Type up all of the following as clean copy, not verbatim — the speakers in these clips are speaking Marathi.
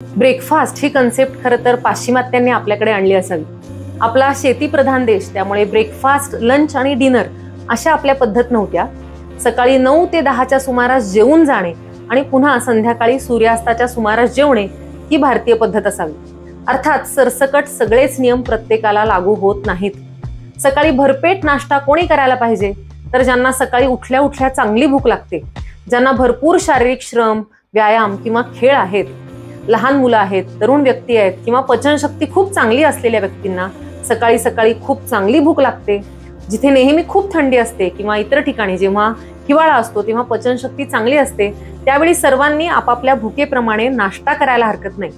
ब्रेकफास्ट ही कन्सेप्ट खरं तर पाश्चिमात्यांनी आपल्याकडे आणली असावी। आपला शेतीप्रधान देश, त्यामुळे ब्रेकफास्ट, लंच आणि डिनर अशा आपल्या पद्धत नव्हत्या। सकाळी 9 ते 10च्या सुमारास जेवून जाणे आणि पुन्हा संध्याकाळी सूर्यास्ताच्या सुमारास जेवणे ही भारतीय पद्धत असावी। अर्थात सरसकट सगळेच नियम प्रत्येकाला लागू होत नाहीत। सकाळी भरपेट नाश्ता कोणी करायला पाहिजे? तर ज्यांना सकाळी उठल्या उठल्या चांगली भूक लागते, ज्यांना भरपूर शारीरिक श्रम, व्यायाम किंवा खेळ आहेत, लहान मुलं आहेत, तरुण व्यक्ती आहेत किंवा पचनशक्ती खूप चांगली असलेल्या व्यक्तींना सकाळी सकाळी खूप चांगली भूक लागते। जिथे नेहमी खूप थंडी असते किंवा इतर ठिकाणी जेव्हा हिवाळा असतो तेव्हा पचनशक्ती चांगली असते, त्यावेळी सर्वांनी आपापल्या भुकेप्रमाणे नाश्ता करायला हरकत नाही।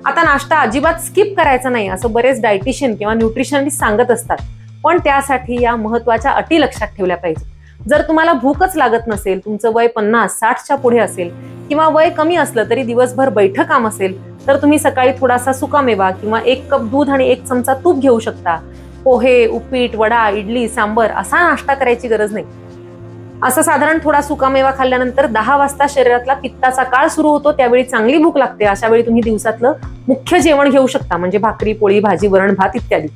आता नाश्ता अजिबात स्किप करायचा नाही असं बरेच डायटिशियन किंवा न्यूट्रिशनिस्ट सांगत असतात, पण त्यासाठी या महत्त्वाच्या अटी लक्षात ठेवल्या पाहिजे। जर तुम्हाला भूकच लागत नसेल, तुमचं वय 50-60च्या पुढे असेल किंवा वय कमी असलं तरी दिवसभर बैठं काम असेल, तर तुम्ही सकाळी थोडासा सुकामेवा किंवा 1 कप दूध आणि 1 चमचा तूप घेऊ शकता। पोहे, उपीट, वडा, इडली, सांबर असा नाश्ता करायची गरज नाही। असं साधारण थोडा सुकामेवा खाल्ल्यानंतर 10 वाजता शरीरातला पित्ताचा काळ सुरू होतो, त्यावेळी चांगली भूक लागते। अशा वेळी तुम्ही दिवसातलं मुख्य जेवण घेऊ शकता, म्हणजे भाकरी, पोळी, भाजी, वरण, भात इत्यादी।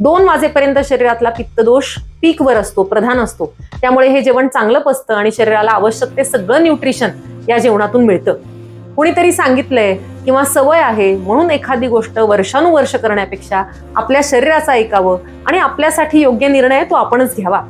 2 वाजेपर्यंत शरीरातला पित्तदोष पीकवर असतो, प्रधान असतो, त्यामुळे हे जेवण चांगलं पचतं आणि शरीराला आवश्यक ते सगळं न्यूट्रिशन या जेवणातून मिळतं। कुणीतरी सांगितलंय किंवा सवय आहे म्हणून एखादी गोष्ट वर्षानुवर्ष करण्यापेक्षा आपल्या शरीराचं ऐकावं आणि आपल्यासाठी योग्य निर्णय तो आपणच घ्यावा।